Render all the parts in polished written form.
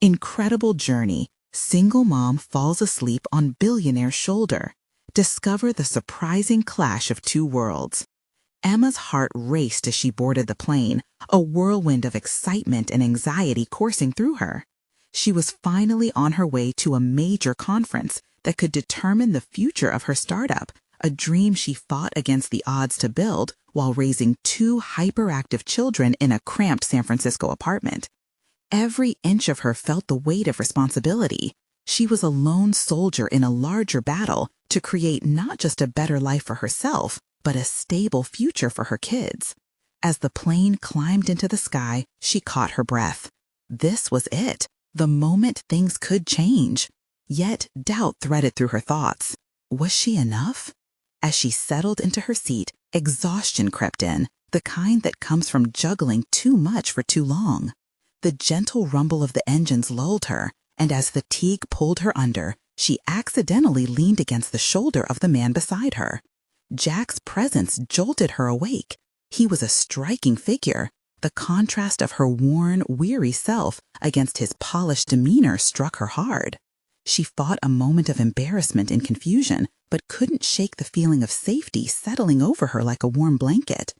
Incredible journey. Single mom falls asleep on billionaire's shoulder. Discover the surprising clash of two worlds. Emma's heart raced as she boarded the plane, a whirlwind of excitement and anxiety coursing through her. She was finally on her way to a major conference that could determine the future of her startup, a dream she fought against the odds to build while raising two hyperactive children in a cramped San Francisco apartment. Every inch of her felt the weight of responsibility. She was a lone soldier in a larger battle to create not just a better life for herself, but a stable future for her kids. As the plane climbed into the sky, she caught her breath. This was it, the moment things could change. Yet doubt threaded through her thoughts. Was she enough? As she settled into her seat, exhaustion crept in, the kind that comes from juggling too much for too long. The gentle rumble of the engines lulled her, and as fatigue pulled her under, she accidentally leaned against the shoulder of the man beside her. Jack's presence jolted her awake. He was a striking figure. The contrast of her worn, weary self against his polished demeanor struck her hard. She fought a moment of embarrassment and confusion, but couldn't shake the feeling of safety settling over her like a warm blanket.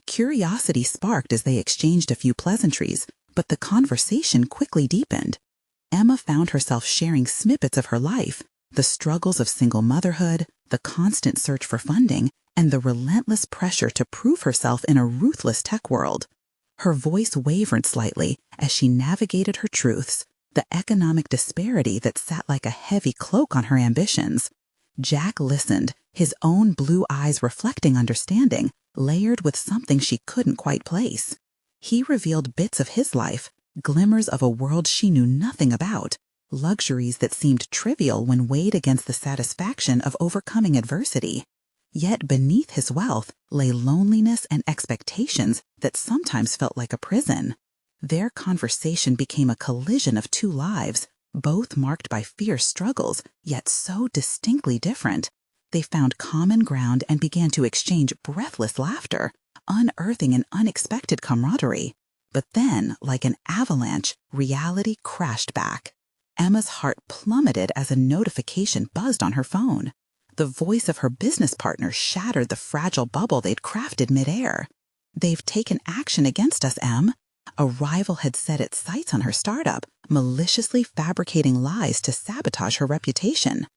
Curiosity sparked as they exchanged a few pleasantries, but the conversation quickly deepened. Emma found herself sharing snippets of her life, the struggles of single motherhood, the constant search for funding, and the relentless pressure to prove herself in a ruthless tech world. Her voice wavered slightly as she navigated her truths, the economic disparity that sat like a heavy cloak on her ambitions. Jack listened, his own blue eyes reflecting understanding, layered with something she couldn't quite place. He revealed bits of his life, glimmers of a world she knew nothing about, luxuries that seemed trivial when weighed against the satisfaction of overcoming adversity. Yet beneath his wealth lay loneliness and expectations that sometimes felt like a prison. Their conversation became a collision of two lives, both marked by fierce struggles, yet so distinctly different. They found common ground and began to exchange breathless laughter, unearthing an unexpected camaraderie. But then, like an avalanche, reality crashed back. Emma's heart plummeted as a notification buzzed on her phone. The voice of her business partner shattered the fragile bubble they'd crafted midair. "They've taken action against us, Em." A rival had set its sights on her startup, maliciously fabricating lies to sabotage her reputation.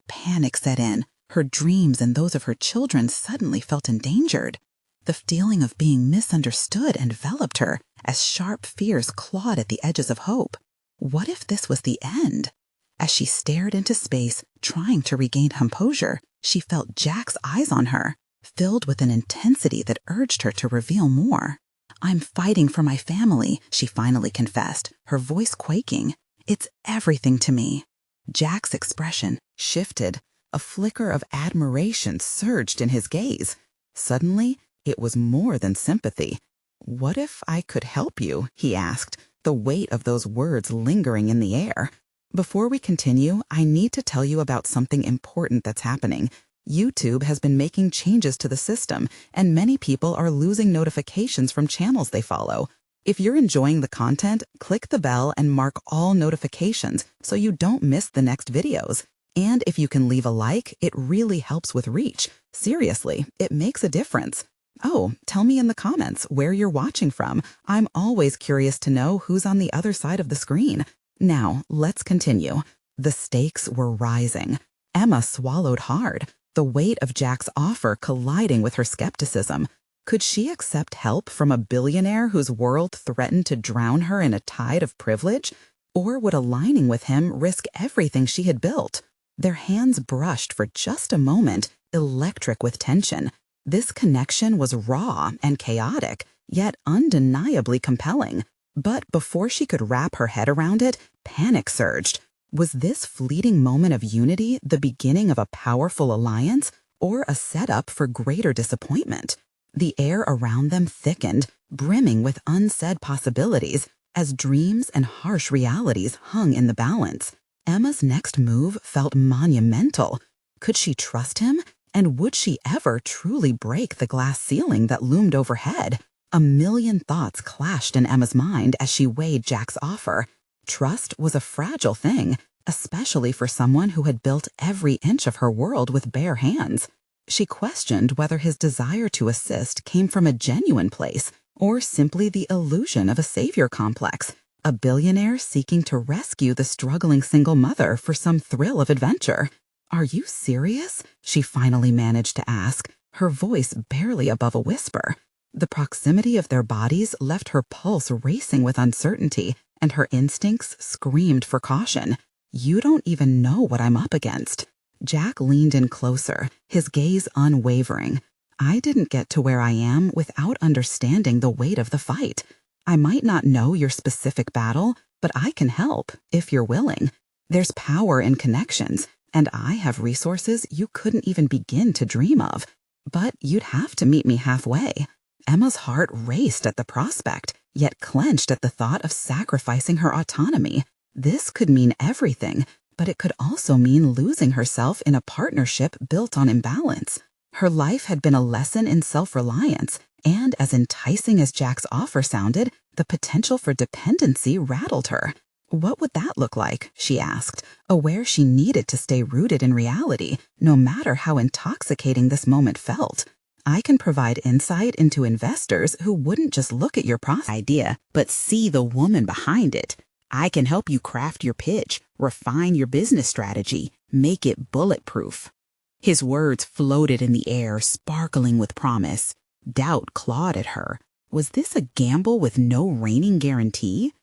Panic set in. Her dreams and those of her children suddenly felt endangered. The feeling of being misunderstood enveloped her as sharp fears clawed at the edges of hope. What if this was the end? As she stared into space, trying to regain composure, she felt Jack's eyes on her, filled with an intensity that urged her to reveal more. "I'm fighting for my family," she finally confessed, her voice quaking. "It's everything to me." Jack's expression shifted. A flicker of admiration surged in his gaze. Suddenly, it was more than sympathy. "What if I could help you?" he asked, the weight of those words lingering in the air. "Before we continue, I need to tell you about something important that's happening. YouTube has been making changes to the system, and many people are losing notifications from channels they follow. If you're enjoying the content, click the bell and mark all notifications so you don't miss the next videos. And if you can leave a like, it really helps with reach. Seriously, it makes a difference. Oh, tell me in the comments where you're watching from. I'm always curious to know who's on the other side of the screen. Now, let's continue." The stakes were rising. Emma swallowed hard, the weight of Jack's offer colliding with her skepticism. Could she accept help from a billionaire whose world threatened to drown her in a tide of privilege? Or would aligning with him risk everything she had built? Their hands brushed for just a moment, electric with tension. This connection was raw and chaotic, yet undeniably compelling. But before she could wrap her head around it, panic surged. Was this fleeting moment of unity the beginning of a powerful alliance, or a setup for greater disappointment? The air around them thickened, brimming with unsaid possibilities, as dreams and harsh realities hung in the balance. Emma's next move felt monumental. Could she trust him? And would she ever truly break the glass ceiling that loomed overhead? A million thoughts clashed in Emma's mind as she weighed Jack's offer. Trust was a fragile thing, especially for someone who had built every inch of her world with bare hands. She questioned whether his desire to assist came from a genuine place or simply the illusion of a savior complex, a billionaire seeking to rescue the struggling single mother for some thrill of adventure. "Are you serious?" she finally managed to ask, her voice barely above a whisper. The proximity of their bodies left her pulse racing with uncertainty, and her instincts screamed for caution. "You don't even know what I'm up against." Jack leaned in closer, his gaze unwavering. "I didn't get to where I am without understanding the weight of the fight. I might not know your specific battle, but I can help, if you're willing. There's power in connections, and I have resources you couldn't even begin to dream of. But you'd have to meet me halfway." Emma's heart raced at the prospect, yet clenched at the thought of sacrificing her autonomy. This could mean everything, but it could also mean losing herself in a partnership built on imbalance. Her life had been a lesson in self-reliance, and as enticing as Jack's offer sounded, the potential for dependency rattled her. What would that look like, she asked, aware she needed to stay rooted in reality, no matter how intoxicating this moment felt. "I can provide insight into investors who wouldn't just look at your idea, but see the woman behind it. I can help you craft your pitch, refine your business strategy, make it bulletproof." His words floated in the air, sparkling with promise. Doubt clawed at her. Was this a gamble with no reigning guarantee?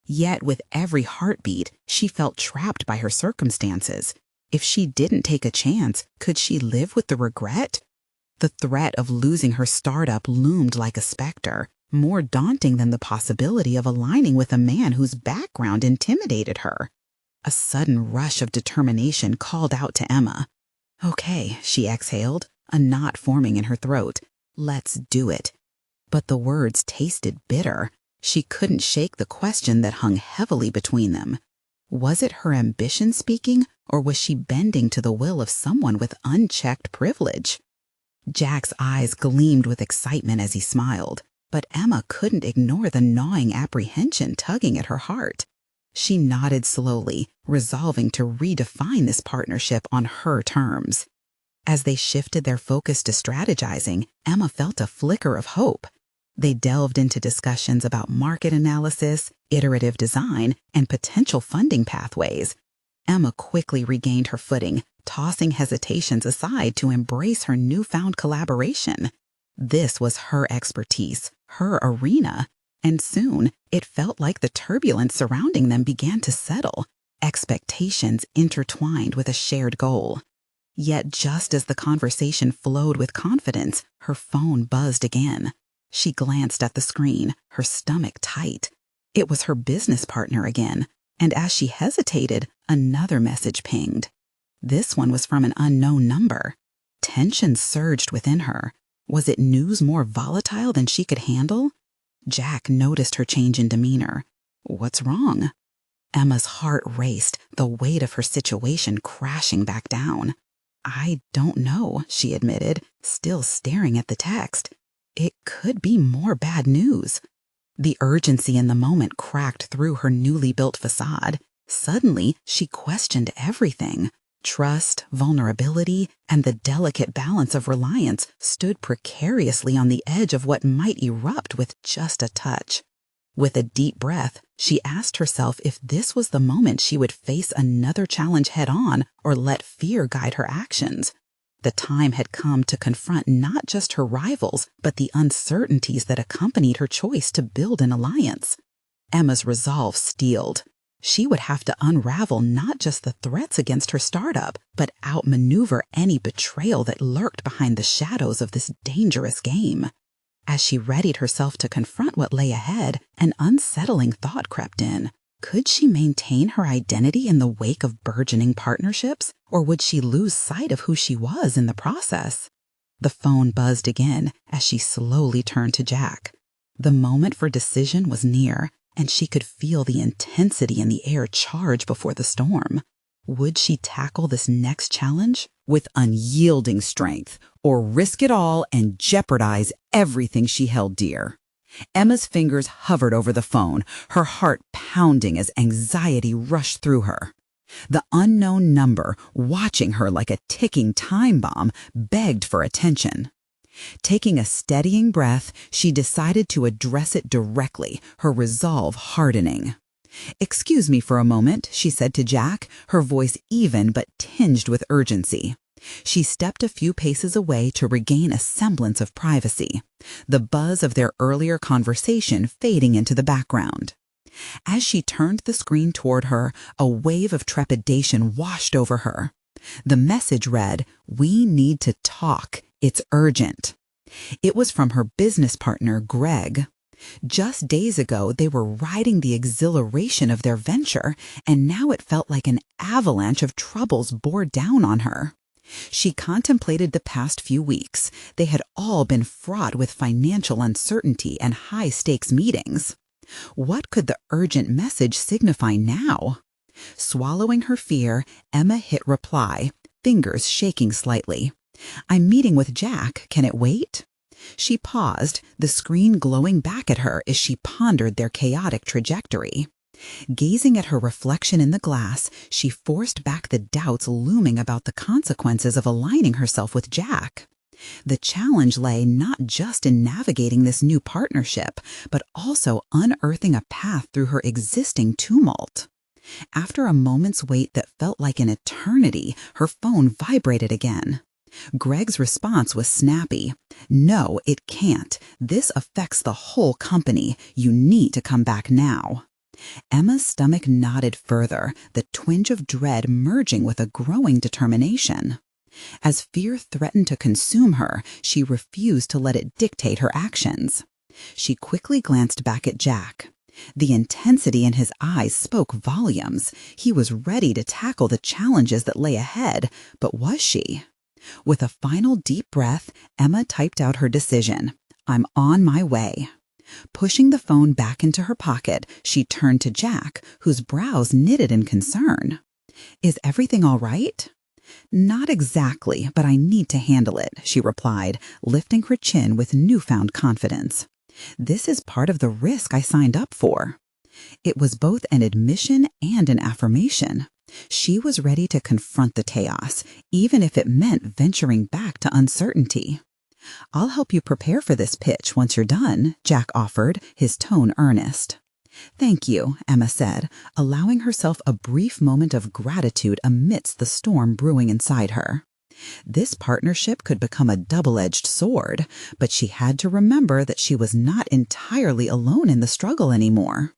Yet with every heartbeat, she felt trapped by her circumstances. If she didn't take a chance, could she live with the regret? The threat of losing her startup loomed like a specter, more daunting than the possibility of aligning with a man whose background intimidated her. A sudden rush of determination called out to Emma. "Okay," she exhaled, a knot forming in her throat. "Let's do it." But the words tasted bitter. She couldn't shake the question that hung heavily between them. Was it her ambition speaking, or was she bending to the will of someone with unchecked privilege? Jack's eyes gleamed with excitement as he smiled, but Emma couldn't ignore the gnawing apprehension tugging at her heart. She nodded slowly, resolving to redefine this partnership on her terms. As they shifted their focus to strategizing, Emma felt a flicker of hope. They delved into discussions about market analysis, iterative design, and potential funding pathways. Emma quickly regained her footing, tossing hesitations aside to embrace her newfound collaboration. This was her expertise, her arena, and soon it felt like the turbulence surrounding them began to settle, expectations intertwined with a shared goal. Yet just as the conversation flowed with confidence, her phone buzzed again. She glanced at the screen, her stomach tight. It was her business partner again, and as she hesitated, another message pinged. This one was from an unknown number. Tension surged within her. Was it news more volatile than she could handle? Jack noticed her change in demeanor. "What's wrong?" Emma's heart raced, the weight of her situation crashing back down. "I don't know," she admitted, still staring at the text. "It could be more bad news." The urgency in the moment cracked through her newly built facade. Suddenly, she questioned everything. Trust, vulnerability, and the delicate balance of reliance stood precariously on the edge of what might erupt with just a touch. With a deep breath, she asked herself if this was the moment she would face another challenge head-on or let fear guide her actions. The time had come to confront not just her rivals, but the uncertainties that accompanied her choice to build an alliance. Emma's resolve steeled. She would have to unravel not just the threats against her startup, but outmaneuver any betrayal that lurked behind the shadows of this dangerous game. As she readied herself to confront what lay ahead, an unsettling thought crept in. Could she maintain her identity in the wake of burgeoning partnerships, or would she lose sight of who she was in the process? The phone buzzed again as she slowly turned to Jack. The moment for decision was near, and she could feel the intensity in the air charge before the storm. Would she tackle this next challenge with unyielding strength, or risk it all and jeopardize everything she held dear? Emma's fingers hovered over the phone, her heart pounding as anxiety rushed through her. The unknown number, watching her like a ticking time bomb, begged for attention. Taking a steadying breath, she decided to address it directly, her resolve hardening. "Excuse me for a moment," she said to Jack, her voice even but tinged with urgency. She stepped a few paces away to regain a semblance of privacy, the buzz of their earlier conversation fading into the background. As she turned the screen toward her, a wave of trepidation washed over her. The message read, "We need to talk. It's urgent." It was from her business partner, Greg. Just days ago, they were riding the exhilaration of their venture, and now it felt like an avalanche of troubles bore down on her. She contemplated the past few weeks. They had all been fraught with financial uncertainty and high-stakes meetings. What could the urgent message signify now? Swallowing her fear, Emma hit reply, fingers shaking slightly. "I'm meeting with Jack. Can it wait?" She paused, the screen glowing back at her as she pondered their chaotic trajectory. Gazing at her reflection in the glass, she forced back the doubts looming about the consequences of aligning herself with Jack. The challenge lay not just in navigating this new partnership, but also unearthing a path through her existing tumult. After a moment's wait that felt like an eternity, her phone vibrated again. Greg's response was snappy. "No, it can't. This affects the whole company. You need to come back now." Emma's stomach knotted further, the twinge of dread merging with a growing determination. As fear threatened to consume her, she refused to let it dictate her actions. She quickly glanced back at Jack. The intensity in his eyes spoke volumes. He was ready to tackle the challenges that lay ahead, but was she? With a final deep breath, Emma typed out her decision. "I'm on my way." Pushing the phone back into her pocket, she turned to Jack, whose brows knitted in concern. "Is everything all right?" "Not exactly, but I need to handle it," she replied, lifting her chin with newfound confidence. "This is part of the risk I signed up for." It was both an admission and an affirmation. She was ready to confront the chaos, even if it meant venturing back to uncertainty. "I'll help you prepare for this pitch once you're done," Jack offered, his tone earnest. "Thank you," Emma said, allowing herself a brief moment of gratitude amidst the storm brewing inside her. This partnership could become a double-edged sword, but she had to remember that she was not entirely alone in the struggle anymore.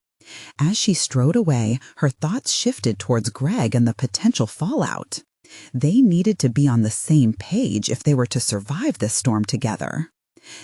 As she strode away, her thoughts shifted towards Greg and the potential fallout. They needed to be on the same page if they were to survive this storm together.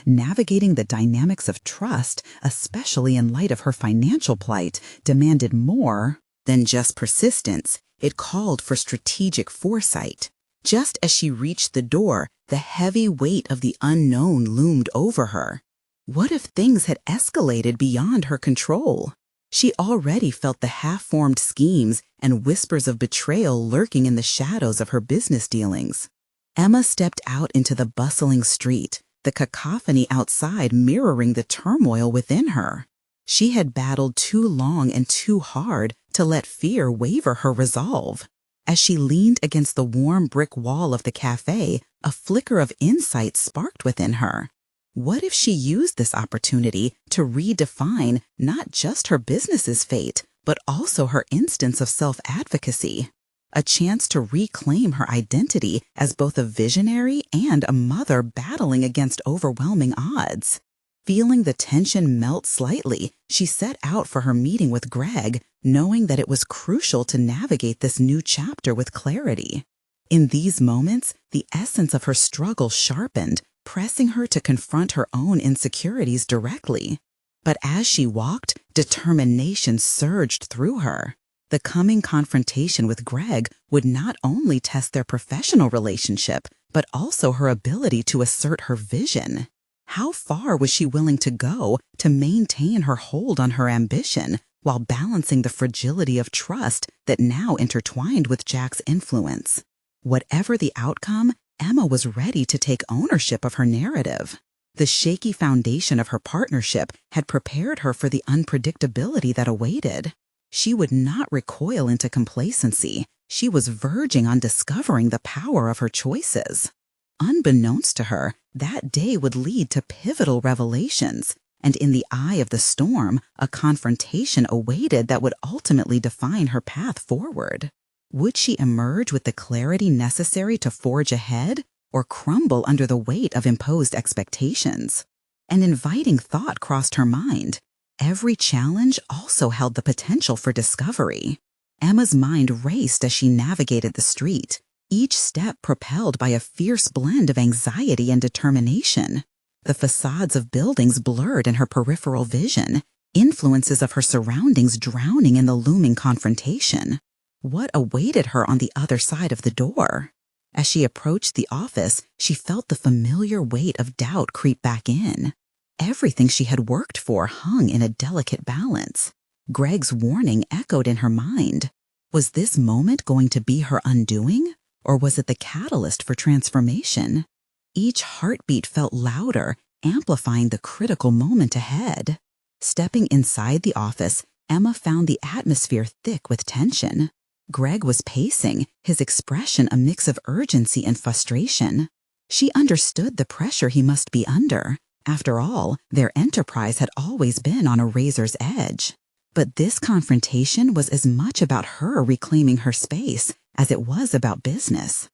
Navigating the dynamics of trust, especially in light of her financial plight, demanded more than just persistence. It called for strategic foresight. Just as she reached the door, the heavy weight of the unknown loomed over her. What if things had escalated beyond her control? She already felt the half-formed schemes and whispers of betrayal lurking in the shadows of her business dealings. Emma stepped out into the bustling street, the cacophony outside mirroring the turmoil within her. She had battled too long and too hard to let fear waver her resolve. As she leaned against the warm brick wall of the cafe, a flicker of insight sparked within her. What if she used this opportunity to redefine not just her business's fate, but also her instance of self-advocacy? A chance to reclaim her identity as both a visionary and a mother battling against overwhelming odds. Feeling the tension melt slightly, she set out for her meeting with Greg, knowing that it was crucial to navigate this new chapter with clarity. In these moments, the essence of her struggle sharpened, pressing her to confront her own insecurities directly. But as she walked, determination surged through her. The coming confrontation with Greg would not only test their professional relationship, but also her ability to assert her vision. How far was she willing to go to maintain her hold on her ambition while balancing the fragility of trust that now intertwined with Jack's influence? Whatever the outcome, Emma was ready to take ownership of her narrative. The shaky foundation of her partnership had prepared her for the unpredictability that awaited. She would not recoil into complacency. She was verging on discovering the power of her choices. Unbeknownst to her, that day would lead to pivotal revelations, and in the eye of the storm, a confrontation awaited that would ultimately define her path forward. Would she emerge with the clarity necessary to forge ahead, or crumble under the weight of imposed expectations? An inviting thought crossed her mind. Every challenge also held the potential for discovery. Emma's mind raced as she navigated the street, each step propelled by a fierce blend of anxiety and determination. The facades of buildings blurred in her peripheral vision, influences of her surroundings drowning in the looming confrontation. What awaited her on the other side of the door? As she approached the office, she felt the familiar weight of doubt creep back in. Everything she had worked for hung in a delicate balance. Greg's warning echoed in her mind. Was this moment going to be her undoing, or was it the catalyst for transformation? Each heartbeat felt louder, amplifying the critical moment ahead. Stepping inside the office, Emma found the atmosphere thick with tension. Greg was pacing, his expression a mix of urgency and frustration. She understood the pressure he must be under. After all, their enterprise had always been on a razor's edge. But this confrontation was as much about her reclaiming her space as it was about business.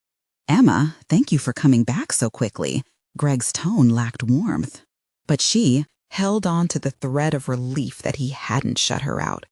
"Emma, thank you for coming back so quickly." Greg's tone lacked warmth. But she held on to the thread of relief that he hadn't shut her out.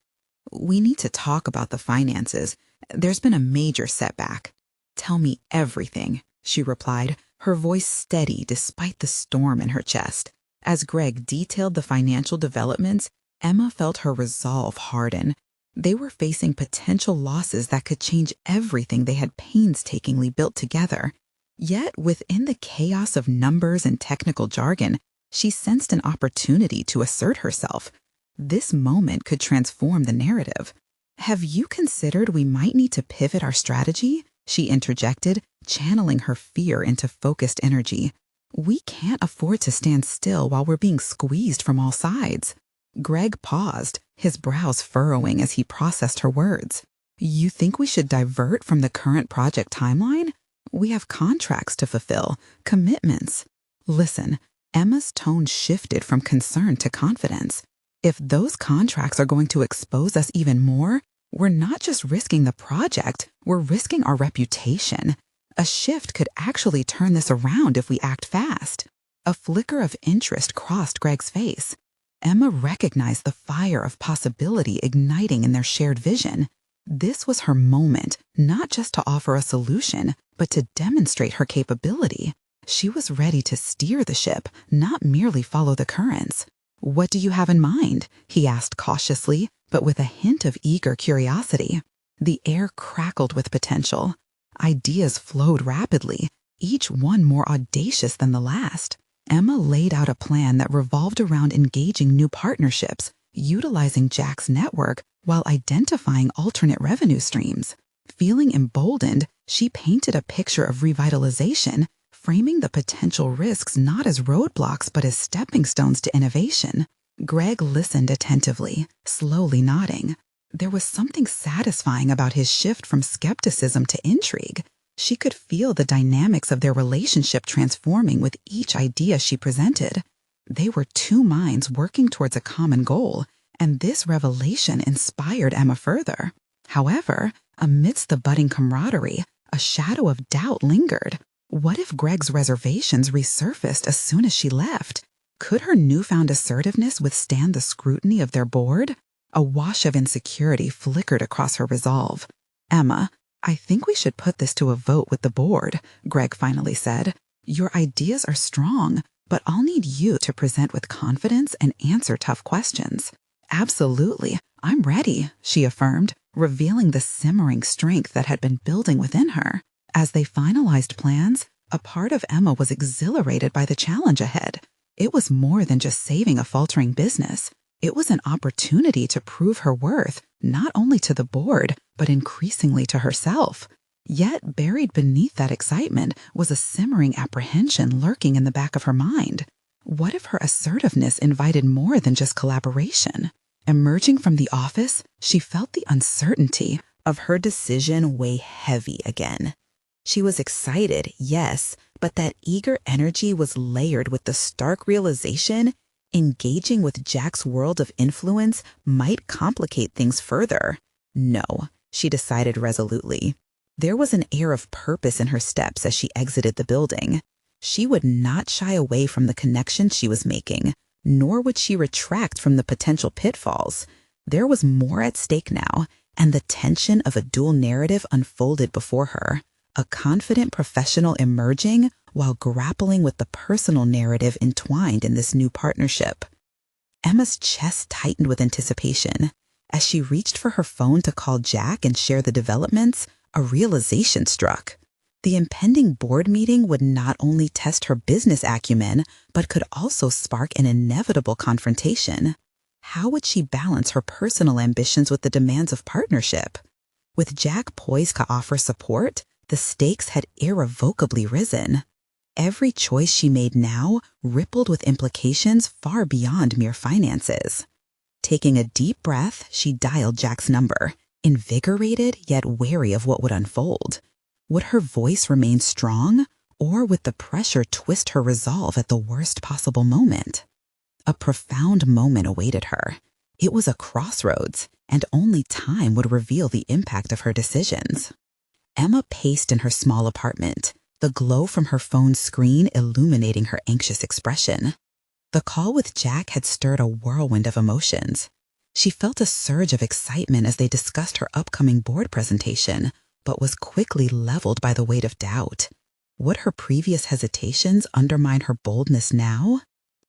"We need to talk about the finances. There's been a major setback." "Tell me everything," she replied, her voice steady despite the storm in her chest. As Greg detailed the financial developments, Emma felt her resolve harden. They were facing potential losses that could change everything they had painstakingly built together. Yet, within the chaos of numbers and technical jargon, she sensed an opportunity to assert herself. This moment could transform the narrative. "Have you considered we might need to pivot our strategy?" she interjected, channeling her fear into focused energy. "We can't afford to stand still while we're being squeezed from all sides." Greg paused, his brows furrowing as he processed her words. "You think we should divert from the current project timeline? We have contracts to fulfill, commitments." "Listen," Emma's tone shifted from concern to confidence. "If those contracts are going to expose us even more, we're not just risking the project, we're risking our reputation. A shift could actually turn this around if we act fast." A flicker of interest crossed Greg's face. Emma recognized the fire of possibility igniting in their shared vision. This was her moment, not just to offer a solution, but to demonstrate her capability. She was ready to steer the ship, not merely follow the currents. "What do you have in mind?" he asked cautiously, but with a hint of eager curiosity. The air crackled with potential. Ideas flowed rapidly, each one more audacious than the last. Emma laid out a plan that revolved around engaging new partnerships, utilizing Jack's network while identifying alternate revenue streams. Feeling emboldened, she painted a picture of revitalization, framing the potential risks not as roadblocks but as stepping stones to innovation. Greg listened attentively, slowly nodding. There was something satisfying about his shift from skepticism to intrigue. She could feel the dynamics of their relationship transforming with each idea she presented. They were two minds working towards a common goal, and this revelation inspired Emma further. However, amidst the budding camaraderie, a shadow of doubt lingered. What if Greg's reservations resurfaced as soon as she left? Could her newfound assertiveness withstand the scrutiny of their board? A wash of insecurity flickered across her resolve. "Emma, I think we should put this to a vote with the board," Greg finally said. "Your ideas are strong, but I'll need you to present with confidence and answer tough questions." "Absolutely, I'm ready," she affirmed, revealing the simmering strength that had been building within her. As they finalized plans, a part of Emma was exhilarated by the challenge ahead. It was more than just saving a faltering business. It was an opportunity to prove her worth, not only to the board, but increasingly to herself. Yet, buried beneath that excitement was a simmering apprehension lurking in the back of her mind. What if her assertiveness invited more than just collaboration? Emerging from the office, she felt the uncertainty of her decision weigh heavy again. She was excited, yes, but that eager energy was layered with the stark realization engaging with Jack's world of influence might complicate things further. No, she decided resolutely. There was an air of purpose in her steps as she exited the building. She would not shy away from the connection she was making, nor would she retract from the potential pitfalls. There was more at stake now, and the tension of a dual narrative unfolded before her, a confident professional emerging while grappling with the personal narrative entwined in this new partnership. Emma's chest tightened with anticipation. As she reached for her phone to call Jack and share the developments, a realization struck. The impending board meeting would not only test her business acumen, but could also spark an inevitable confrontation. How would she balance her personal ambitions with the demands of partnership? With Jack poised to offer support, the stakes had irrevocably risen. Every choice she made now rippled with implications far beyond mere finances. Taking a deep breath, she dialed Jack's number, invigorated yet wary of what would unfold. Would her voice remain strong, or would the pressure twist her resolve at the worst possible moment? A profound moment awaited her. It was a crossroads, and only time would reveal the impact of her decisions. Emma paced in her small apartment, the glow from her phone's screen illuminating her anxious expression. The call with Jack had stirred a whirlwind of emotions. She felt a surge of excitement as they discussed her upcoming board presentation, but was quickly leveled by the weight of doubt. Would her previous hesitations undermine her boldness now?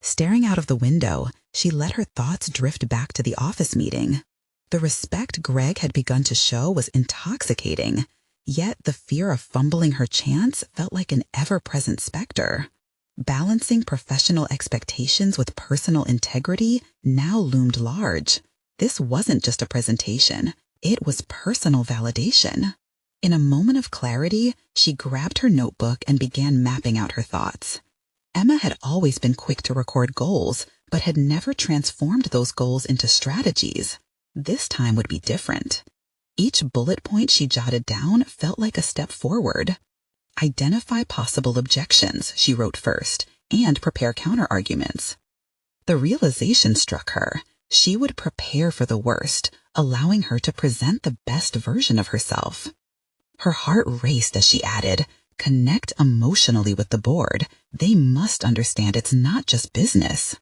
Staring out of the window, she let her thoughts drift back to the office meeting. The respect Greg had begun to show was intoxicating, yet the fear of fumbling her chance felt like an ever-present specter. Balancing professional expectations with personal integrity now loomed large. This wasn't just a presentation, it was personal validation. In a moment of clarity, she grabbed her notebook and began mapping out her thoughts. Emma had always been quick to record goals, but had never transformed those goals into strategies. This time would be different. Each bullet point she jotted down felt like a step forward. Identify possible objections, she wrote first, and prepare counterarguments. The realization struck her. She would prepare for the worst, allowing her to present the best version of herself. Her heart raced as she added, "Connect emotionally with the board. They must understand it's not just business."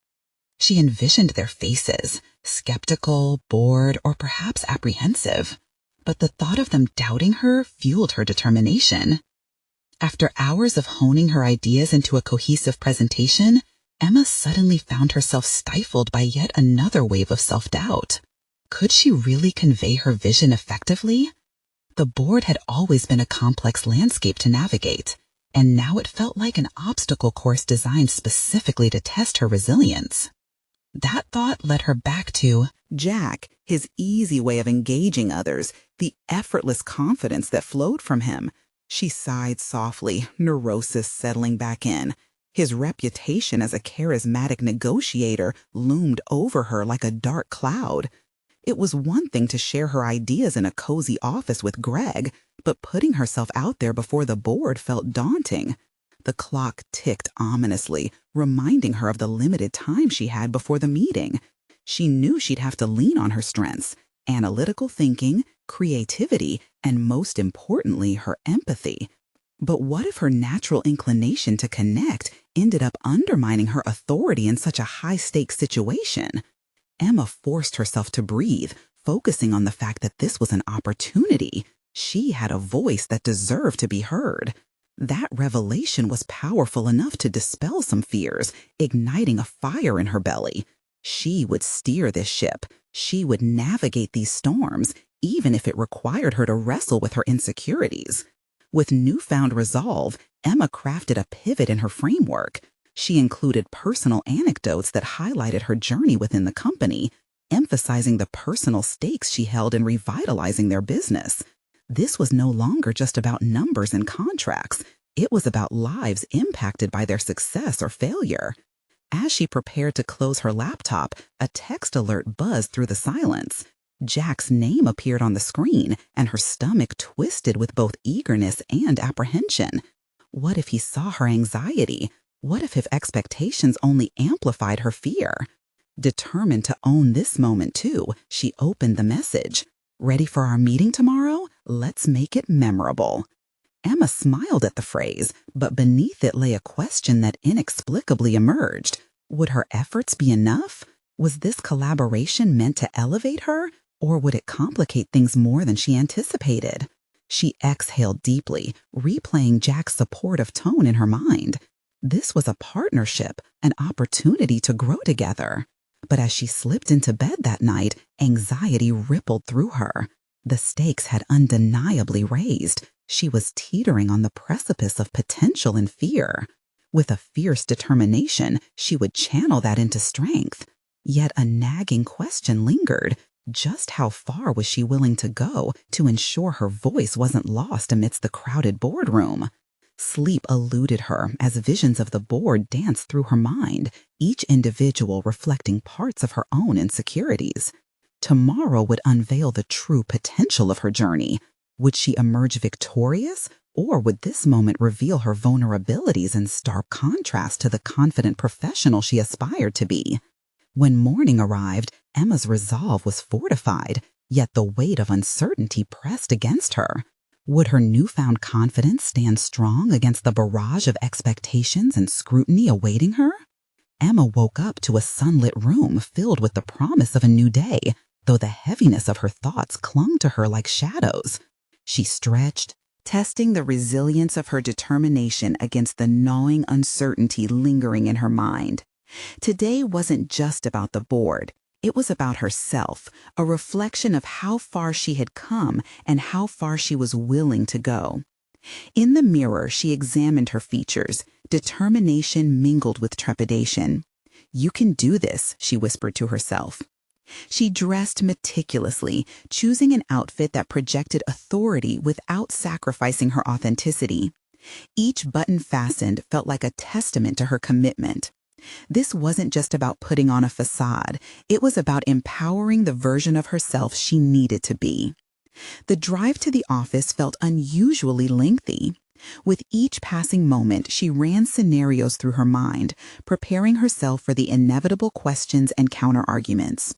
She envisioned their faces, skeptical, bored, or perhaps apprehensive. But the thought of them doubting her fueled her determination. After hours of honing her ideas into a cohesive presentation, Emma suddenly found herself stifled by yet another wave of self-doubt. Could she really convey her vision effectively? The board had always been a complex landscape to navigate, and now it felt like an obstacle course designed specifically to test her resilience. That thought led her back to Jack, his easy way of engaging others, the effortless confidence that flowed from him. She sighed softly, neurosis settling back in. His reputation as a charismatic negotiator loomed over her like a dark cloud. It was one thing to share her ideas in a cozy office with Greg, but putting herself out there before the board felt daunting. The clock ticked ominously, reminding her of the limited time she had before the meeting. She knew she'd have to lean on her strengths: analytical thinking, creativity, and most importantly, her empathy. But what if her natural inclination to connect ended up undermining her authority in such a high-stakes situation? Emma forced herself to breathe, focusing on the fact that this was an opportunity. She had a voice that deserved to be heard. That revelation was powerful enough to dispel some fears, igniting a fire in her belly. She would steer this ship. She would navigate these storms, even if it required her to wrestle with her insecurities. With newfound resolve, Emma crafted a pivot in her framework. She included personal anecdotes that highlighted her journey within the company, emphasizing the personal stakes she held in revitalizing their business. This was no longer just about numbers and contracts. It was about lives impacted by their success or failure. As she prepared to close her laptop, a text alert buzzed through the silence. Jack's name appeared on the screen, and her stomach twisted with both eagerness and apprehension. What if he saw her anxiety? What if his expectations only amplified her fear? Determined to own this moment too, she opened the message. "Ready for our meeting tomorrow? Let's make it memorable." Emma smiled at the phrase, but beneath it lay a question that inexplicably emerged. Would her efforts be enough? Was this collaboration meant to elevate her, or would it complicate things more than she anticipated? She exhaled deeply, replaying Jack's supportive tone in her mind. This was a partnership, an opportunity to grow together. But as she slipped into bed that night, anxiety rippled through her. The stakes had undeniably raised. She was teetering on the precipice of potential and fear. With a fierce determination, she would channel that into strength. Yet a nagging question lingered. Just how far was she willing to go to ensure her voice wasn't lost amidst the crowded boardroom? Sleep eluded her as visions of the board danced through her mind, each individual reflecting parts of her own insecurities. Tomorrow would unveil the true potential of her journey. Would she emerge victorious, or would this moment reveal her vulnerabilities in stark contrast to the confident professional she aspired to be? When morning arrived, Emma's resolve was fortified, yet the weight of uncertainty pressed against her. Would her newfound confidence stand strong against the barrage of expectations and scrutiny awaiting her? Emma woke up to a sunlit room filled with the promise of a new day, though the heaviness of her thoughts clung to her like shadows. She stretched, testing the resilience of her determination against the gnawing uncertainty lingering in her mind. Today wasn't just about the board. It was about herself, a reflection of how far she had come and how far she was willing to go. In the mirror, she examined her features, determination mingled with trepidation. "You can do this," she whispered to herself. She dressed meticulously, choosing an outfit that projected authority without sacrificing her authenticity. Each button fastened felt like a testament to her commitment. This wasn't just about putting on a facade. It was about empowering the version of herself she needed to be. The drive to the office felt unusually lengthy. With each passing moment, she ran scenarios through her mind, preparing herself for the inevitable questions and counterarguments.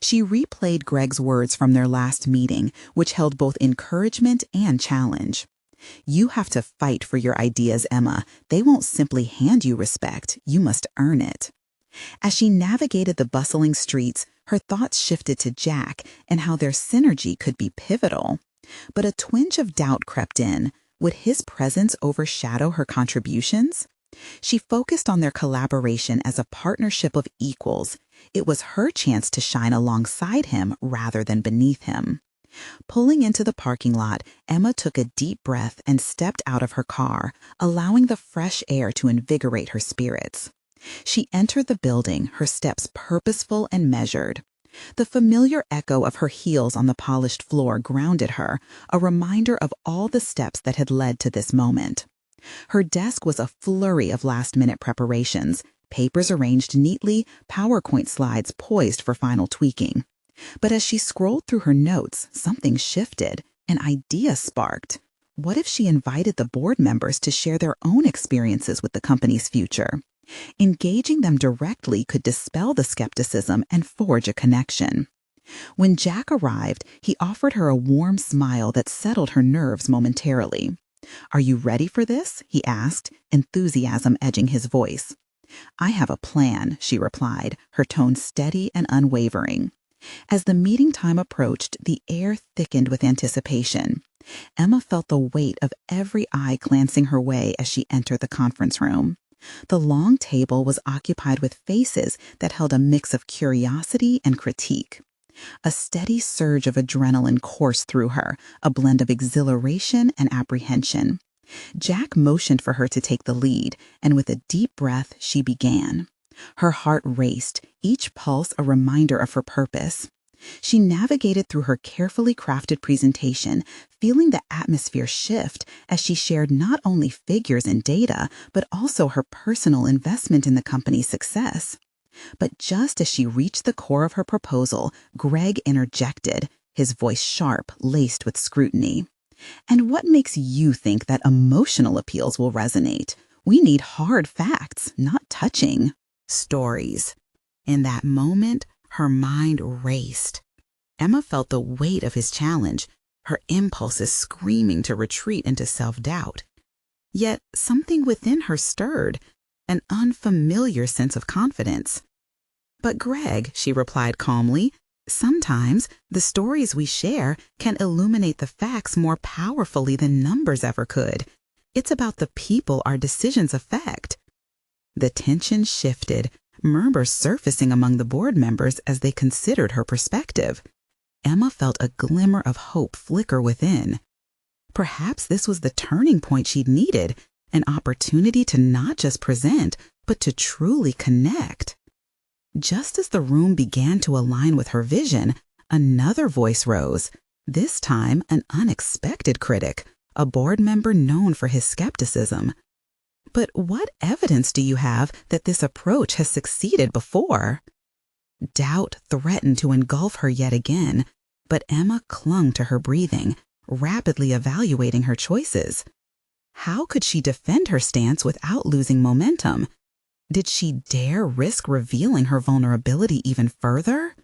She replayed Greg's words from their last meeting, which held both encouragement and challenge. "You have to fight for your ideas, Emma. They won't simply hand you respect. You must earn it." As she navigated the bustling streets, her thoughts shifted to Jack and how their synergy could be pivotal. But a twinge of doubt crept in. Would his presence overshadow her contributions? She focused on their collaboration as a partnership of equals. It was her chance to shine alongside him rather than beneath him. Pulling into the parking lot, Emma took a deep breath and stepped out of her car, allowing the fresh air to invigorate her spirits. She entered the building, her steps purposeful and measured. The familiar echo of her heels on the polished floor grounded her, a reminder of all the steps that had led to this moment. Her desk was a flurry of last-minute preparations, papers arranged neatly, PowerPoint slides poised for final tweaking. But as she scrolled through her notes, something shifted. An idea sparked. What if she invited the board members to share their own experiences with the company's future? Engaging them directly could dispel the skepticism and forge a connection. When Jack arrived, he offered her a warm smile that settled her nerves momentarily. "Are you ready for this?" he asked, enthusiasm edging his voice. "I have a plan," she replied, her tone steady and unwavering. As the meeting time approached, the air thickened with anticipation. Emma felt the weight of every eye glancing her way as she entered the conference room. The long table was occupied with faces that held a mix of curiosity and critique. A steady surge of adrenaline coursed through her, a blend of exhilaration and apprehension. Jack motioned for her to take the lead, and with a deep breath, she began. Her heart raced, each pulse a reminder of her purpose. She navigated through her carefully crafted presentation, feeling the atmosphere shift as she shared not only figures and data, but also her personal investment in the company's success. But just as she reached the core of her proposal, Greg interjected, his voice sharp, laced with scrutiny. "And what makes you think that emotional appeals will resonate? We need hard facts, not touching stories." In that moment, her mind raced. Emma felt the weight of his challenge, her impulses screaming to retreat into self-doubt. Yet something within her stirred, an unfamiliar sense of confidence. "But Greg," she replied calmly, "sometimes the stories we share can illuminate the facts more powerfully than numbers ever could. It's about the people our decisions affect." The tension shifted, murmurs surfacing among the board members as they considered her perspective. Emma felt a glimmer of hope flicker within. Perhaps this was the turning point she'd needed, an opportunity to not just present, but to truly connect. Just as the room began to align with her vision, another voice rose, this time an unexpected critic, a board member known for his skepticism. "But what evidence do you have that this approach has succeeded before?" Doubt threatened to engulf her yet again, but Emma clung to her breathing, rapidly evaluating her choices. How could she defend her stance without losing momentum? Did she dare risk revealing her vulnerability even further?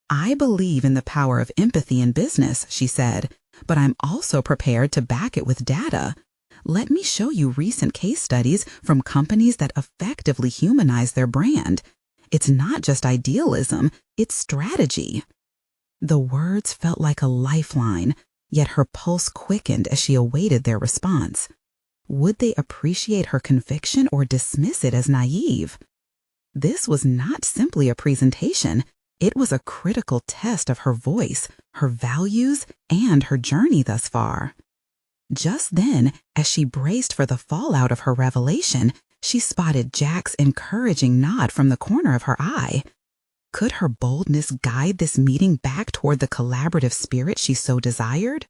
"I believe in the power of empathy in business," she said, "but I'm also prepared to back it with data. Let me show you recent case studies from companies that effectively humanize their brand. It's not just idealism, it's strategy." The words felt like a lifeline, yet her pulse quickened as she awaited their response. Would they appreciate her conviction or dismiss it as naive? This was not simply a presentation. It was a critical test of her voice, her values, and her journey thus far. Just then, as she braced for the fallout of her revelation, she spotted Jack's encouraging nod from the corner of her eye. Could her boldness guide this meeting back toward the collaborative spirit she so desired?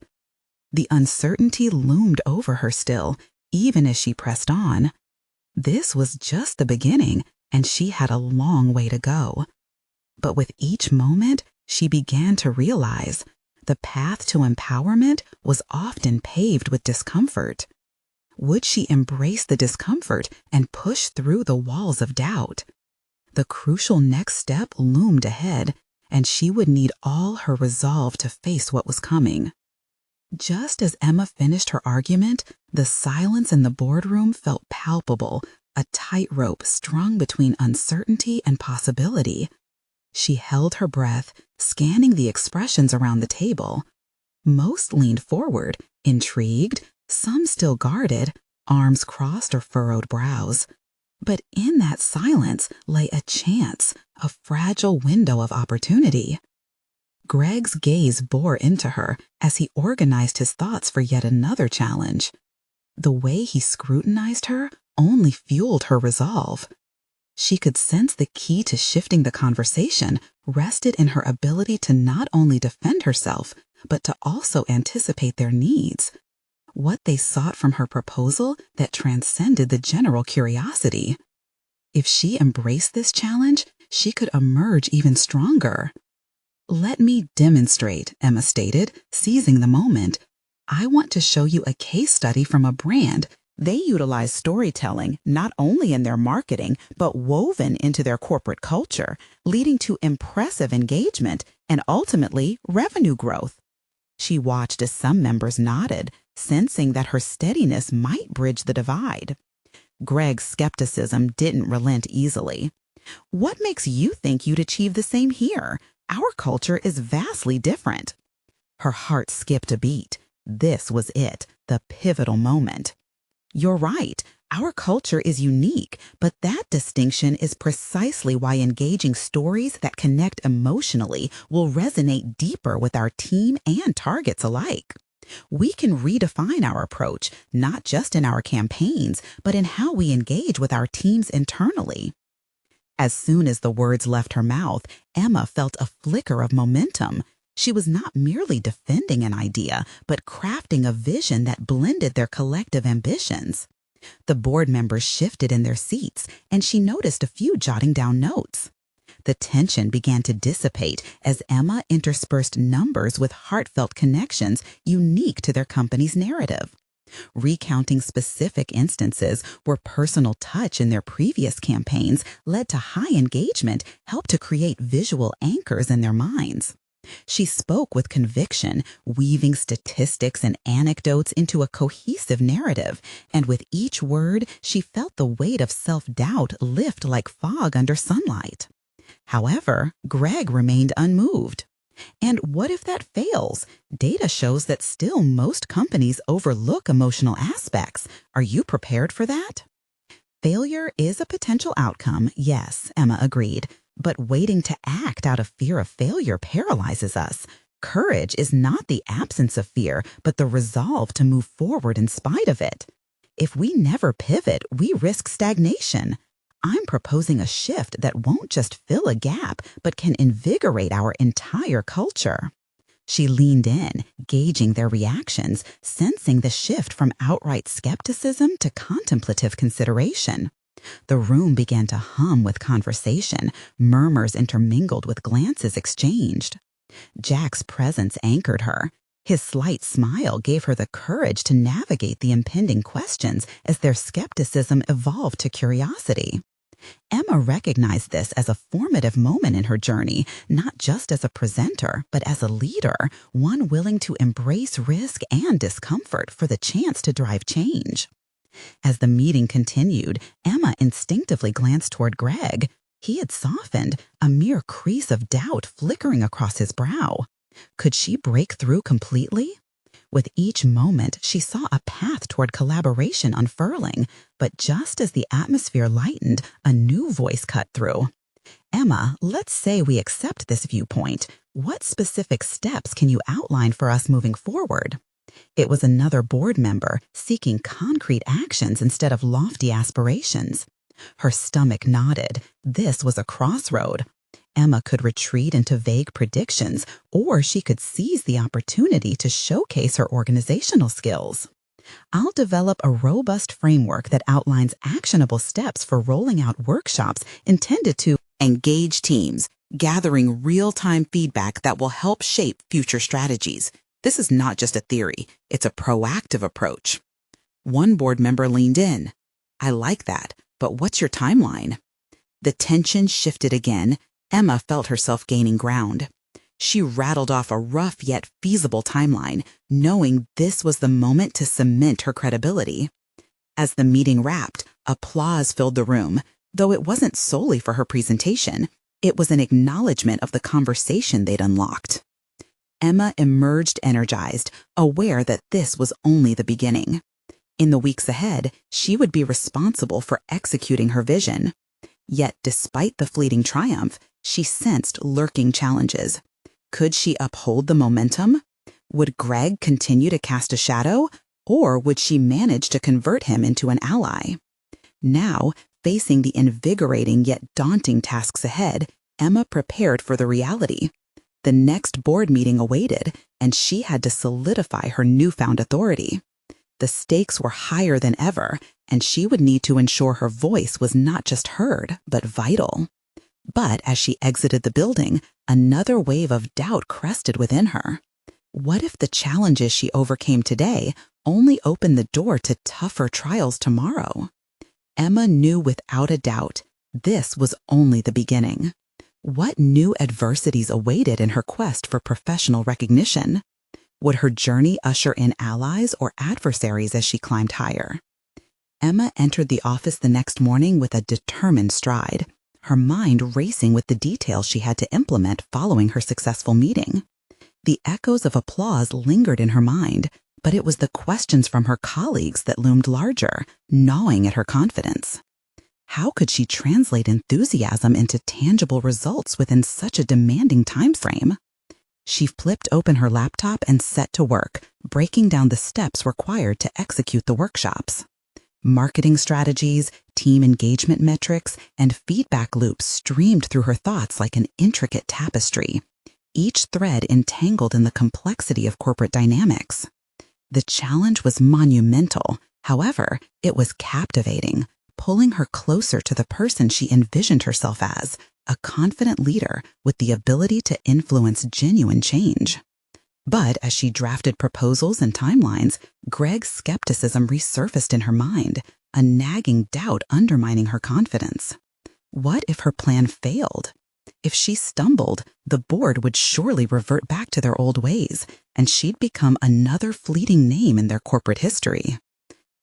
The uncertainty loomed over her still, even as she pressed on. This was just the beginning, and she had a long way to go. But with each moment, she began to realize the path to empowerment was often paved with discomfort. Would she embrace the discomfort and push through the walls of doubt? The crucial next step loomed ahead, and she would need all her resolve to face what was coming. Just as Emma finished her argument, the silence in the boardroom felt palpable, a tightrope strung between uncertainty and possibility. She held her breath, scanning the expressions around the table. Most leaned forward, intrigued, some still guarded, arms crossed or furrowed brows. But in that silence lay a chance, a fragile window of opportunity. Greg's gaze bore into her as he organized his thoughts for yet another challenge. The way he scrutinized her only fueled her resolve. She could sense the key to shifting the conversation rested in her ability to not only defend herself, but to also anticipate their needs. What they sought from her proposal that transcended the general curiosity. If she embraced this challenge, she could emerge even stronger. "Let me demonstrate," Emma stated, seizing the moment. "I want to show you a case study from a brand. They utilize storytelling not only in their marketing, but woven into their corporate culture, leading to impressive engagement and ultimately revenue growth." She watched as some members nodded, sensing that her steadiness might bridge the divide. Greg's skepticism didn't relent easily. "What makes you think you'd achieve the same here? Our culture is vastly different." Her heart skipped a beat. This was it, the pivotal moment. "You're right. Our culture is unique, but that distinction is precisely why engaging stories that connect emotionally will resonate deeper with our team and targets alike. We can redefine our approach, not just in our campaigns, but in how we engage with our teams internally." As soon as the words left her mouth, Emma felt a flicker of momentum. She was not merely defending an idea, but crafting a vision that blended their collective ambitions. The board members shifted in their seats, and she noticed a few jotting down notes. The tension began to dissipate as Emma interspersed numbers with heartfelt connections unique to their company's narrative. Recounting specific instances where personal touch in their previous campaigns led to high engagement helped to create visual anchors in their minds. She spoke with conviction, weaving statistics and anecdotes into a cohesive narrative, and with each word, she felt the weight of self-doubt lift like fog under sunlight. However, Greg remained unmoved. And what if that fails? Data shows that still most companies overlook emotional aspects. Are you prepared for that? Failure is a potential outcome, yes, Emma agreed, but waiting to act out of fear of failure paralyzes us. Courage is not the absence of fear, but the resolve to move forward in spite of it. If we never pivot, we risk stagnation. I'm proposing a shift that won't just fill a gap, but can invigorate our entire culture. She leaned in, gauging their reactions, sensing the shift from outright skepticism to contemplative consideration. The room began to hum with conversation, murmurs intermingled with glances exchanged. Jack's presence anchored her. His slight smile gave her the courage to navigate the impending questions as their skepticism evolved to curiosity. Emma recognized this as a formative moment in her journey, not just as a presenter, but as a leader, one willing to embrace risk and discomfort for the chance to drive change. As the meeting continued, Emma instinctively glanced toward Greg. He had softened, a mere crease of doubt flickering across his brow. Could she break through completely? With each moment, she saw a path toward collaboration unfurling, but just as the atmosphere lightened, a new voice cut through. Emma, let's say we accept this viewpoint. What specific steps can you outline for us moving forward? It was another board member seeking concrete actions instead of lofty aspirations. Her stomach nodded. This was a crossroad. Emma could retreat into vague predictions, or she could seize the opportunity to showcase her organizational skills. I'll develop a robust framework that outlines actionable steps for rolling out workshops intended to engage teams, gathering real-time feedback that will help shape future strategies. This is not just a theory, it's a proactive approach. One board member leaned in. I like that, but what's your timeline? The tension shifted again. Emma felt herself gaining ground. She rattled off a rough yet feasible timeline, knowing this was the moment to cement her credibility. As the meeting wrapped, applause filled the room, though it wasn't solely for her presentation. It was an acknowledgement of the conversation they'd unlocked. Emma emerged energized, aware that this was only the beginning. In the weeks ahead, she would be responsible for executing her vision. Yet, despite the fleeting triumph, she sensed lurking challenges. Could she uphold the momentum? Would Greg continue to cast a shadow, or would she manage to convert him into an ally? Now, facing the invigorating yet daunting tasks ahead, Emma prepared for the reality. The next board meeting awaited, and she had to solidify her newfound authority. The stakes were higher than ever, and she would need to ensure her voice was not just heard, but vital. But as she exited the building, another wave of doubt crested within her. What if the challenges she overcame today only opened the door to tougher trials tomorrow? Emma knew without a doubt this was only the beginning. What new adversities awaited in her quest for professional recognition? Would her journey usher in allies or adversaries as she climbed higher? Emma entered the office the next morning with a determined stride, her mind racing with the details she had to implement following her successful meeting. The echoes of applause lingered in her mind, but it was the questions from her colleagues that loomed larger, gnawing at her confidence. How could she translate enthusiasm into tangible results within such a demanding time frame? She flipped open her laptop and set to work, breaking down the steps required to execute the workshops. Marketing strategies, team engagement metrics, and feedback loops streamed through her thoughts like an intricate tapestry, each thread entangled in the complexity of corporate dynamics. The challenge was monumental. However, it was captivating, pulling her closer to the person she envisioned herself as, a confident leader with the ability to influence genuine change. But as she drafted proposals and timelines, Greg's skepticism resurfaced in her mind, a nagging doubt undermining her confidence. What if her plan failed? If she stumbled, the board would surely revert back to their old ways, and she'd become another fleeting name in their corporate history.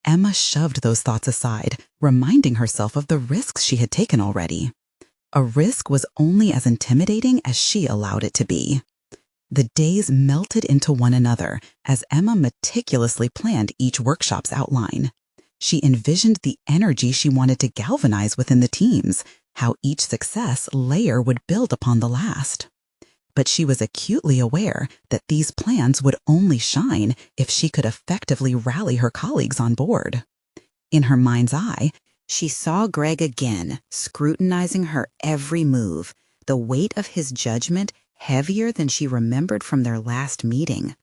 Emma shoved those thoughts aside, reminding herself of the risks she had taken already. A risk was only as intimidating as she allowed it to be. The days melted into one another as Emma meticulously planned each workshop's outline. She envisioned the energy she wanted to galvanize within the teams, how each success layer would build upon the last. But she was acutely aware that these plans would only shine if she could effectively rally her colleagues on board. In her mind's eye, she saw Greg again, scrutinizing her every move, the weight of his judgment heavier than she remembered from their last meeting.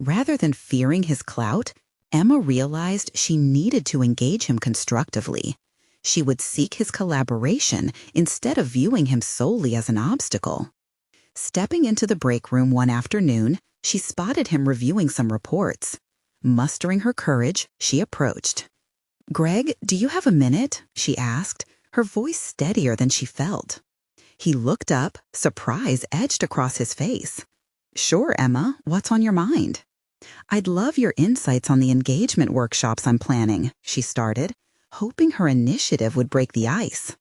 Rather than fearing his clout, Emma realized she needed to engage him constructively. She would seek his collaboration instead of viewing him solely as an obstacle. Stepping into the break room one afternoon, she spotted him reviewing some reports. Mustering her courage, she approached. "Greg, do you have a minute?" she asked, her voice steadier than she felt. He looked up, surprise edged across his face. "Sure, Emma, what's on your mind?" "I'd love your insights on the engagement workshops I'm planning," she started, hoping her initiative would break the ice.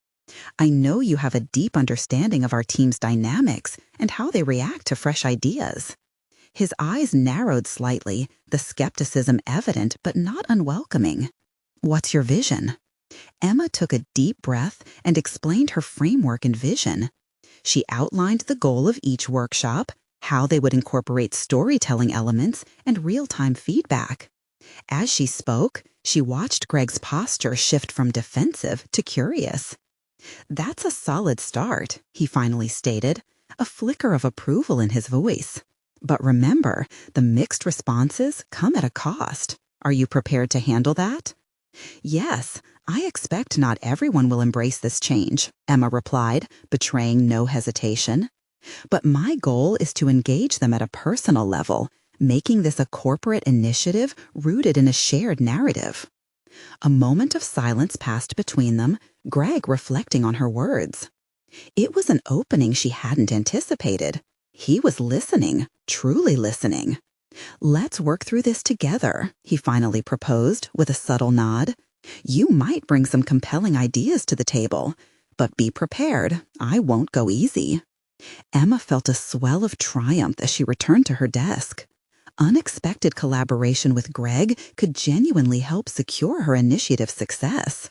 "I know you have a deep understanding of our team's dynamics and how they react to fresh ideas." His eyes narrowed slightly, the skepticism evident but not unwelcoming. "What's your vision?" Emma took a deep breath and explained her framework and vision. She outlined the goal of each workshop, how they would incorporate storytelling elements and real-time feedback. As she spoke, she watched Greg's posture shift from defensive to curious. "That's a solid start," he finally stated, a flicker of approval in his voice. "But remember, the mixed responses come at a cost. Are you prepared to handle that?" "Yes, I expect not everyone will embrace this change," Emma replied, betraying no hesitation. "But my goal is to engage them at a personal level, making this a corporate initiative rooted in a shared narrative." A moment of silence passed between them, Greg reflecting on her words. It was an opening she hadn't anticipated. He was listening, truly listening. "Let's work through this together," he finally proposed with a subtle nod. "You might bring some compelling ideas to the table, but be prepared, I won't go easy." Emma felt a swell of triumph as she returned to her desk. Unexpected collaboration with Greg could genuinely help secure her initiative's success.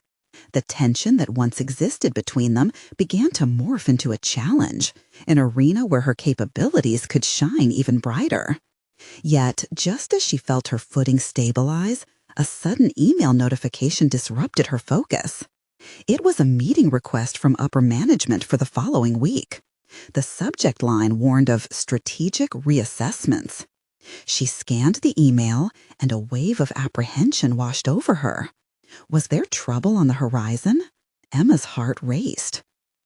The tension that once existed between them began to morph into a challenge, an arena where her capabilities could shine even brighter. Yet, just as she felt her footing stabilize, a sudden email notification disrupted her focus. It was a meeting request from upper management for the following week. The subject line warned of strategic reassessments. She scanned the email, and a wave of apprehension washed over her. Was there trouble on the horizon? Emma's heart raced.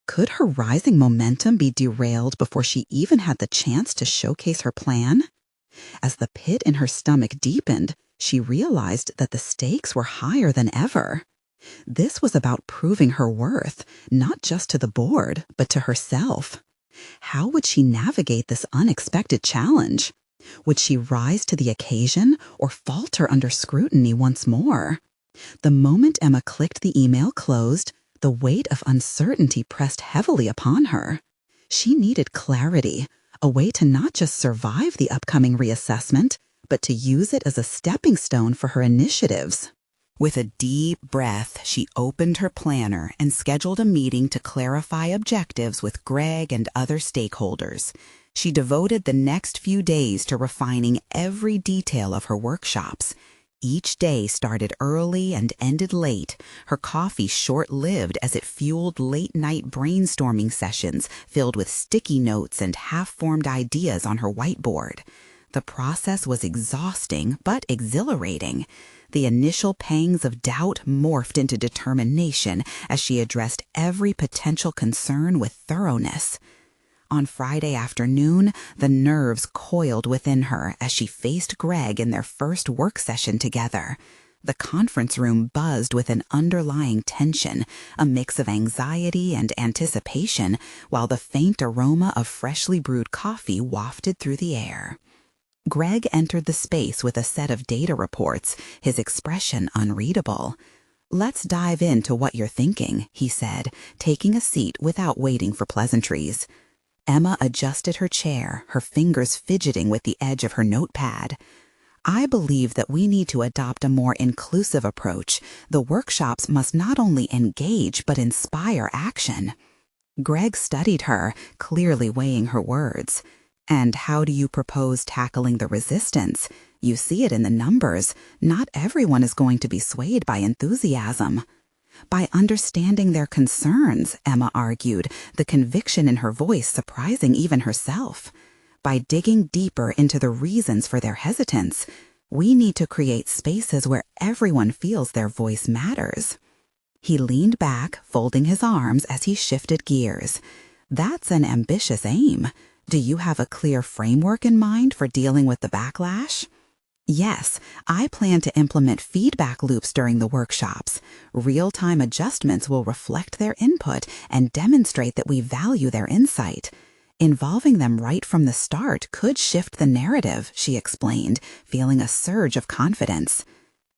Could her rising momentum be derailed before she even had the chance to showcase her plan? As the pit in her stomach deepened, she realized that the stakes were higher than ever. This was about proving her worth, not just to the board, but to herself. How would she navigate this unexpected challenge? Would she rise to the occasion or falter under scrutiny once more? The moment Emma clicked the email closed, the weight of uncertainty pressed heavily upon her. She needed clarity, a way to not just survive the upcoming reassessment, but to use it as a stepping stone for her initiatives. With a deep breath, she opened her planner and scheduled a meeting to clarify objectives with Greg and other stakeholders. She devoted the next few days to refining every detail of her workshops, Each day started early and ended late, her coffee short-lived as it fueled late-night brainstorming sessions filled with sticky notes and half-formed ideas on her whiteboard. The process was exhausting but exhilarating. The initial pangs of doubt morphed into determination as she addressed every potential concern with thoroughness. On Friday afternoon, the nerves coiled within her as she faced Greg in their first work session together. The conference room buzzed with an underlying tension, a mix of anxiety and anticipation, while the faint aroma of freshly brewed coffee wafted through the air. Greg entered the space with a set of data reports, his expression unreadable. "Let's dive into what you're thinking," he said, taking a seat without waiting for pleasantries. Emma adjusted her chair, her fingers fidgeting with the edge of her notepad. "I believe that we need to adopt a more inclusive approach. The workshops must not only engage but inspire action." Greg studied her, clearly weighing her words. "And how do you propose tackling the resistance? You see it in the numbers. Not everyone is going to be swayed by enthusiasm." "By understanding their concerns," Emma argued, the conviction in her voice surprising even herself. "By digging deeper into the reasons for their hesitance. We need to create spaces where everyone feels their voice matters." He leaned back, folding his arms as he shifted gears. "That's an ambitious aim. Do you have a clear framework in mind for dealing with the backlash?" "Yes, I plan to implement feedback loops during the workshops. Real-time adjustments will reflect their input and demonstrate that we value their insight. Involving them right from the start could shift the narrative," she explained, feeling a surge of confidence.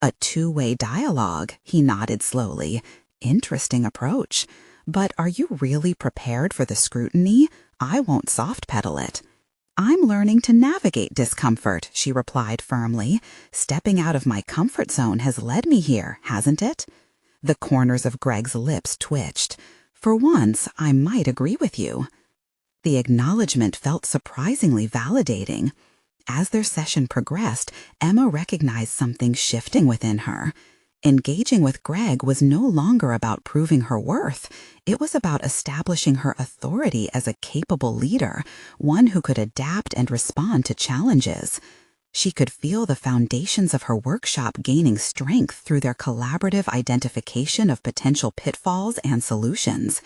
"A two-way dialogue," he nodded slowly. "Interesting approach. But are you really prepared for the scrutiny? I won't soft-pedal it." "I'm learning to navigate discomfort," she replied firmly. "Stepping out of my comfort zone has led me here, hasn't it?" The corners of Greg's lips twitched. "For once, I might agree with you." The acknowledgement felt surprisingly validating. As their session progressed, Emma recognized something shifting within her. Engaging with Greg was no longer about proving her worth. It was about establishing her authority as a capable leader, one who could adapt and respond to challenges. She could feel the foundations of her workshop gaining strength through their collaborative identification of potential pitfalls and solutions.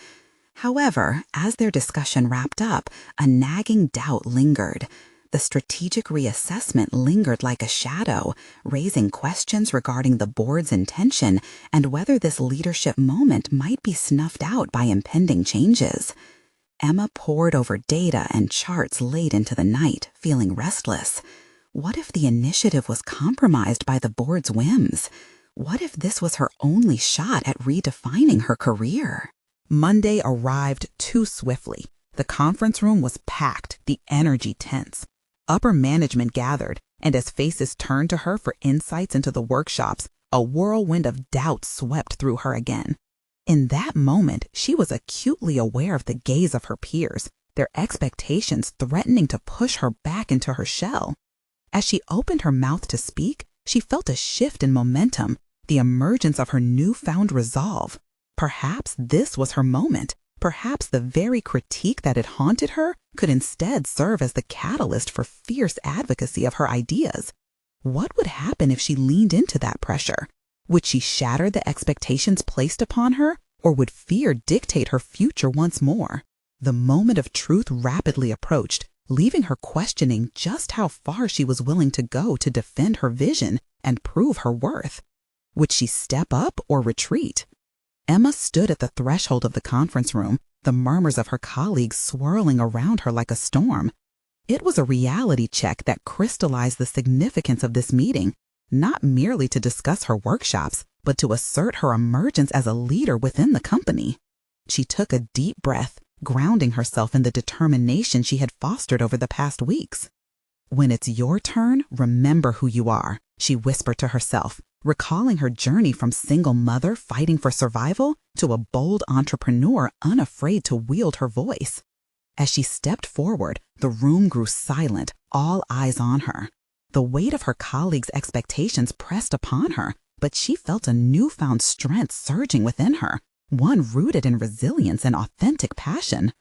However, as their discussion wrapped up, a nagging doubt lingered. The strategic reassessment lingered like a shadow, raising questions regarding the board's intention and whether this leadership moment might be snuffed out by impending changes. Emma pored over data and charts late into the night, feeling restless. What if the initiative was compromised by the board's whims? What if this was her only shot at redefining her career? Monday arrived too swiftly. The conference room was packed, the energy tense. Upper management gathered, and as faces turned to her for insights into the workshops, a whirlwind of doubt swept through her again. In that moment, she was acutely aware of the gaze of her peers, their expectations threatening to push her back into her shell. As she opened her mouth to speak, she felt a shift in momentum, the emergence of her newfound resolve. Perhaps this was her moment. Perhaps the very critique that had haunted her could instead serve as the catalyst for fierce advocacy of her ideas. What would happen if she leaned into that pressure? Would she shatter the expectations placed upon her, or would fear dictate her future once more? The moment of truth rapidly approached, leaving her questioning just how far she was willing to go to defend her vision and prove her worth. Would she step up or retreat? Emma stood at the threshold of the conference room, the murmurs of her colleagues swirling around her like a storm. It was a reality check that crystallized the significance of this meeting, not merely to discuss her workshops, but to assert her emergence as a leader within the company. She took a deep breath, grounding herself in the determination she had fostered over the past weeks. "When it's your turn, remember who you are," she whispered to herself, recalling her journey from single mother fighting for survival to a bold entrepreneur unafraid to wield her voice. As she stepped forward, the room grew silent, all eyes on her. The weight of her colleagues' expectations pressed upon her, but she felt a newfound strength surging within her, one rooted in resilience and authentic passion.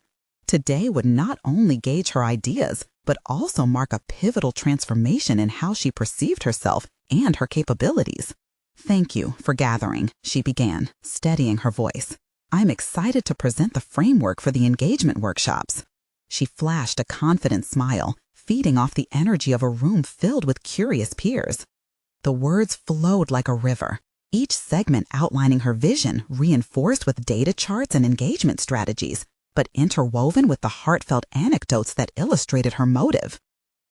Today would not only gauge her ideas, but also mark a pivotal transformation in how she perceived herself and her capabilities. "Thank you for gathering," she began, steadying her voice. "I'm excited to present the framework for the engagement workshops." She flashed a confident smile, feeding off the energy of a room filled with curious peers. The words flowed like a river, each segment outlining her vision, reinforced with data charts and engagement strategies, but interwoven with the heartfelt anecdotes that illustrated her motive.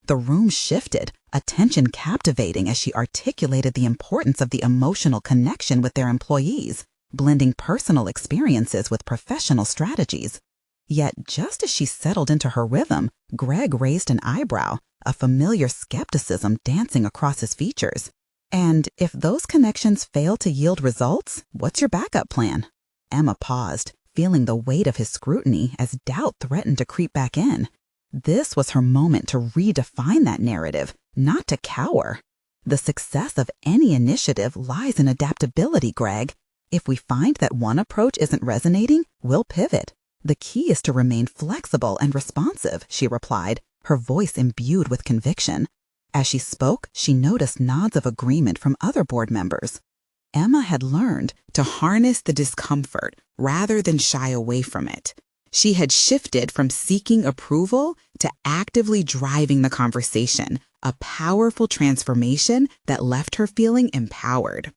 The room shifted, attention captivating as she articulated the importance of the emotional connection with their employees, blending personal experiences with professional strategies. Yet, just as she settled into her rhythm, Greg raised an eyebrow, a familiar skepticism dancing across his features. "And if those connections fail to yield results, what's your backup plan?" Emma paused, feeling the weight of his scrutiny as doubt threatened to creep back in. This was her moment to redefine that narrative, not to cower. "The success of any initiative lies in adaptability, Greg. If we find that one approach isn't resonating, we'll pivot. The key is to remain flexible and responsive," she replied, her voice imbued with conviction. As she spoke, she noticed nods of agreement from other board members. Emma had learned to harness the discomfort rather than shy away from it. She had shifted from seeking approval to actively driving the conversation, a powerful transformation that left her feeling empowered.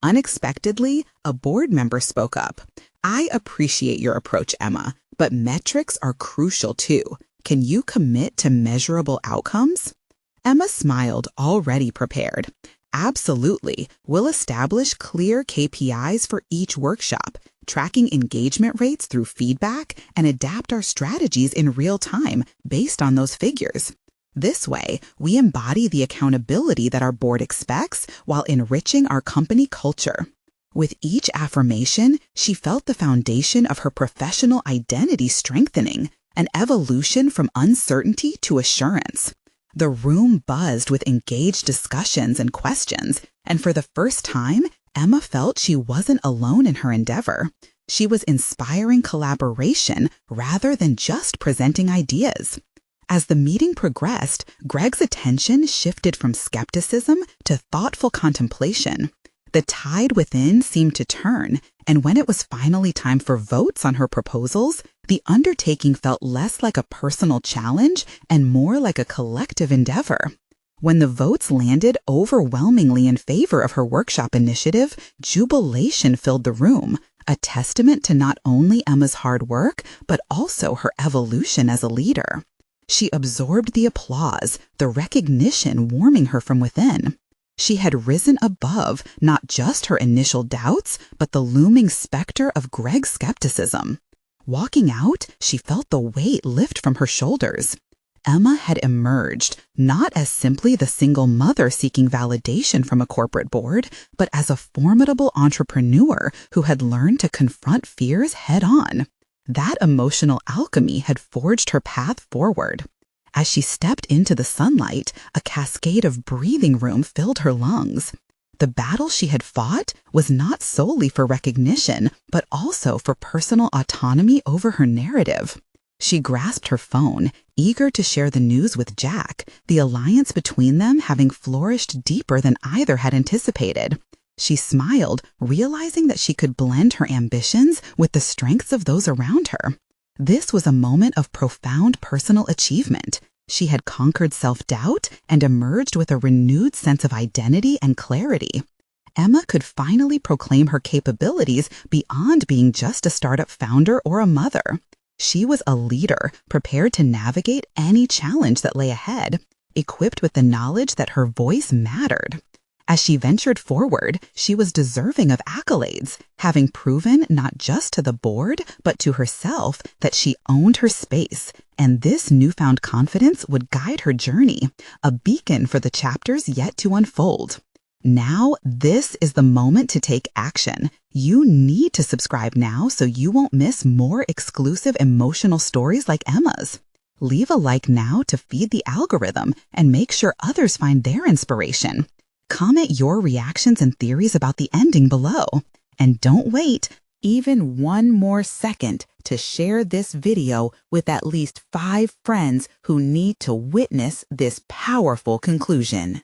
Unexpectedly, a board member spoke up. "I appreciate your approach, Emma, but metrics are crucial too. Can you commit to measurable outcomes?" Emma smiled, already prepared. "Absolutely. We'll establish clear KPIs for each workshop, tracking engagement rates through feedback, and adapt our strategies in real time based on those figures. This way, we embody the accountability that our board expects while enriching our company culture." With each affirmation, she felt the foundation of her professional identity strengthening, an evolution from uncertainty to assurance. The room buzzed with engaged discussions and questions, and for the first time, Emma felt she wasn't alone in her endeavor. She was inspiring collaboration rather than just presenting ideas. As the meeting progressed, Greg's attention shifted from skepticism to thoughtful contemplation. The tide within seemed to turn, and when it was finally time for votes on her proposals, the undertaking felt less like a personal challenge and more like a collective endeavor. When the votes landed overwhelmingly in favor of her workshop initiative, jubilation filled the room, a testament to not only Emma's hard work, but also her evolution as a leader. She absorbed the applause, the recognition warming her from within. She had risen above not just her initial doubts, but the looming specter of Greg's skepticism. Walking out, she felt the weight lift from her shoulders. Emma had emerged not as simply the single mother seeking validation from a corporate board, but as a formidable entrepreneur who had learned to confront fears head-on. That emotional alchemy had forged her path forward. As she stepped into the sunlight, a cascade of breathing room filled her lungs. The battle she had fought was not solely for recognition, but also for personal autonomy over her narrative. She grasped her phone, eager to share the news with Jack, the alliance between them having flourished deeper than either had anticipated. She smiled, realizing that she could blend her ambitions with the strengths of those around her. This was a moment of profound personal achievement. She had conquered self-doubt and emerged with a renewed sense of identity and clarity. Emma could finally proclaim her capabilities beyond being just a startup founder or a mother. She was a leader, prepared to navigate any challenge that lay ahead, equipped with the knowledge that her voice mattered. As she ventured forward, she was deserving of accolades, having proven not just to the board, but to herself that she owned her space, and this newfound confidence would guide her journey, a beacon for the chapters yet to unfold. Now, this is the moment to take action. You need to subscribe now so you won't miss more exclusive emotional stories like Emma's. Leave a like now to feed the algorithm and make sure others find their inspiration. Comment your reactions and theories about the ending below. And don't wait even one more second to share this video with at least 5 friends who need to witness this powerful conclusion.